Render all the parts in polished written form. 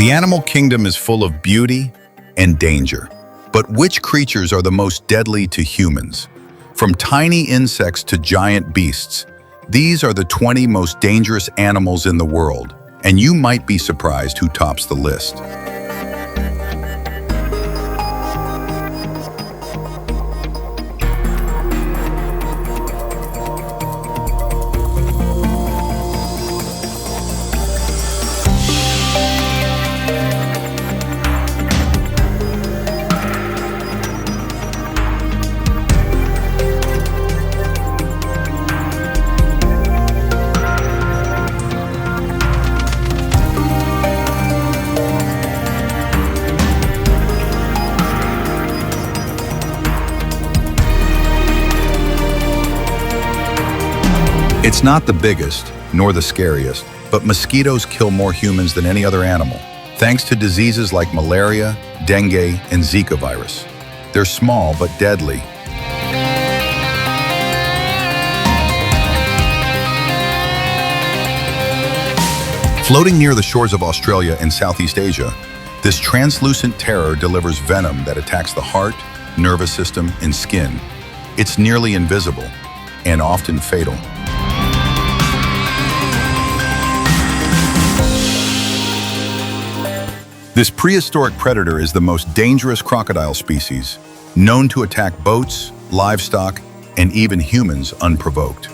The animal kingdom is full of beauty and danger. But which creatures are the most deadly to humans? From tiny insects to giant beasts, these are the 20 most dangerous animals in the world, and you might be surprised who tops the list. It's not the biggest, nor the scariest, but mosquitoes kill more humans than any other animal, thanks to diseases like malaria, dengue, and Zika virus. They're small but deadly. Floating near the shores of Australia and Southeast Asia, this translucent terror delivers venom that attacks the heart, nervous system, and skin. It's nearly invisible and often fatal. This prehistoric predator is the most dangerous crocodile species, known to attack boats, livestock, and even humans unprovoked.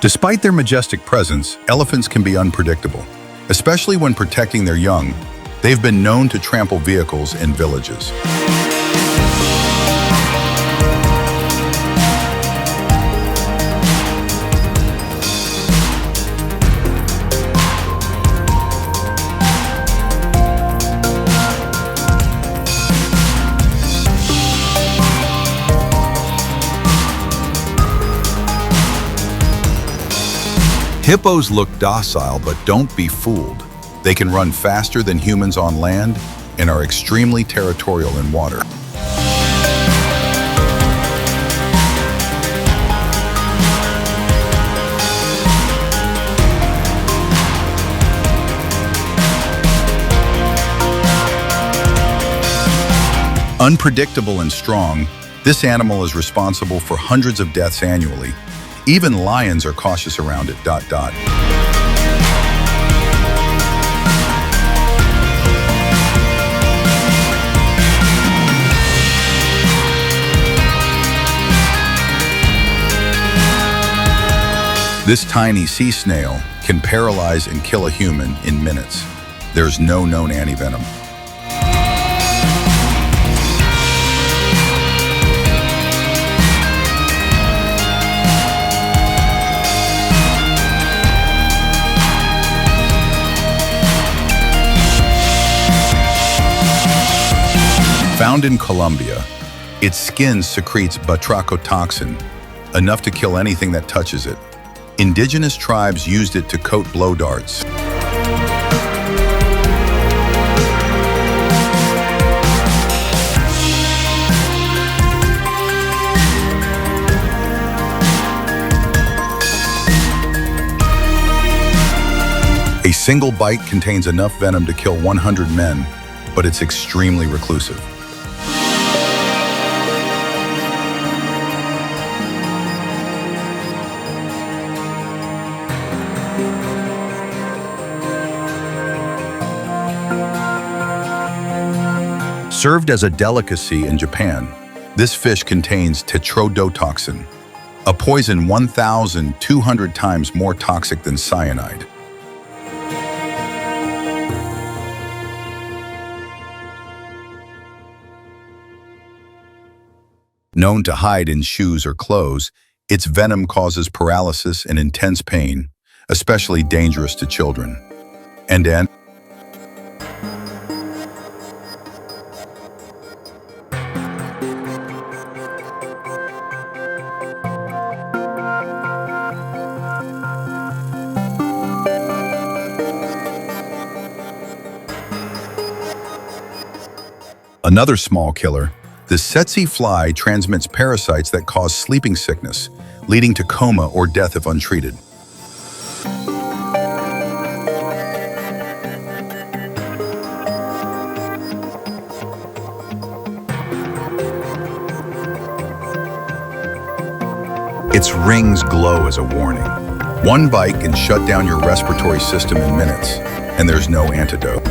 Despite their majestic presence, elephants can be unpredictable, especially when protecting their young. They've been known to trample vehicles and villages. Hippos look docile, but don't be fooled. They can run faster than humans on land and are extremely territorial in water. Unpredictable and strong, this animal is responsible for hundreds of deaths annually. Even lions are cautious around it. This tiny sea snail can paralyze and kill a human in minutes. There's no known antivenom. Found in Colombia, its skin secretes batrachotoxin, enough to kill anything that touches it. Indigenous tribes used it to coat blow darts. A single bite contains enough venom to kill 100 men, but it's extremely reclusive. Served as a delicacy in Japan, this fish contains tetrodotoxin, a poison 1,200 times more toxic than cyanide. Known to hide in shoes or clothes, its venom causes paralysis and intense pain, especially dangerous to children. And another small killer, The tsetse fly transmits parasites that cause sleeping sickness, leading to coma or death if untreated. Its rings glow as a warning. One bite can shut down your respiratory system in minutes, and there's no antidote.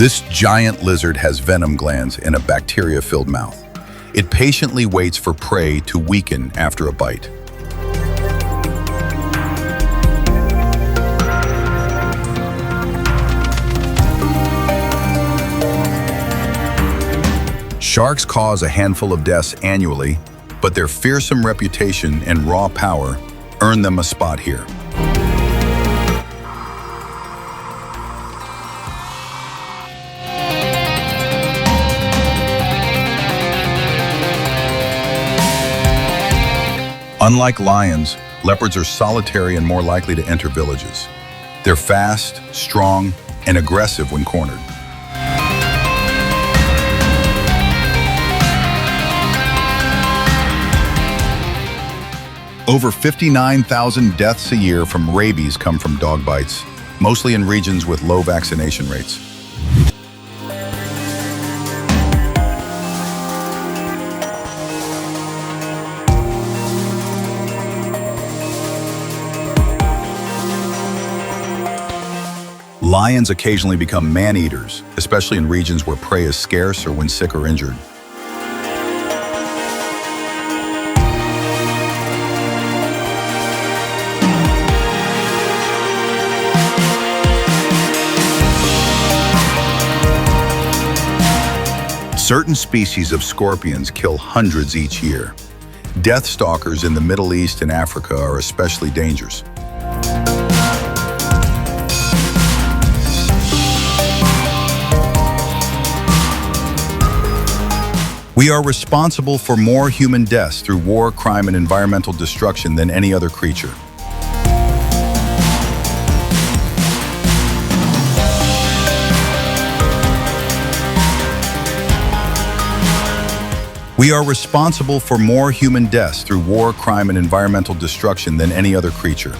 This giant lizard has venom glands and a bacteria-filled mouth. It patiently waits for prey to weaken after a bite. Sharks cause a handful of deaths annually, but their fearsome reputation and raw power earn them a spot here. Unlike lions, leopards are solitary and more likely to enter villages. They're fast, strong, and aggressive when cornered. Over 59,000 deaths a year from rabies come from dog bites, mostly in regions with low vaccination rates. Lions occasionally become man-eaters, especially in regions where prey is scarce or when sick or injured. Certain species of scorpions kill hundreds each year. Death stalkers in the Middle East and Africa are especially dangerous. We are responsible for more human deaths through war, crime, and environmental destruction than any other creature. We are responsible for more human deaths through war, crime, and environmental destruction than any other creature.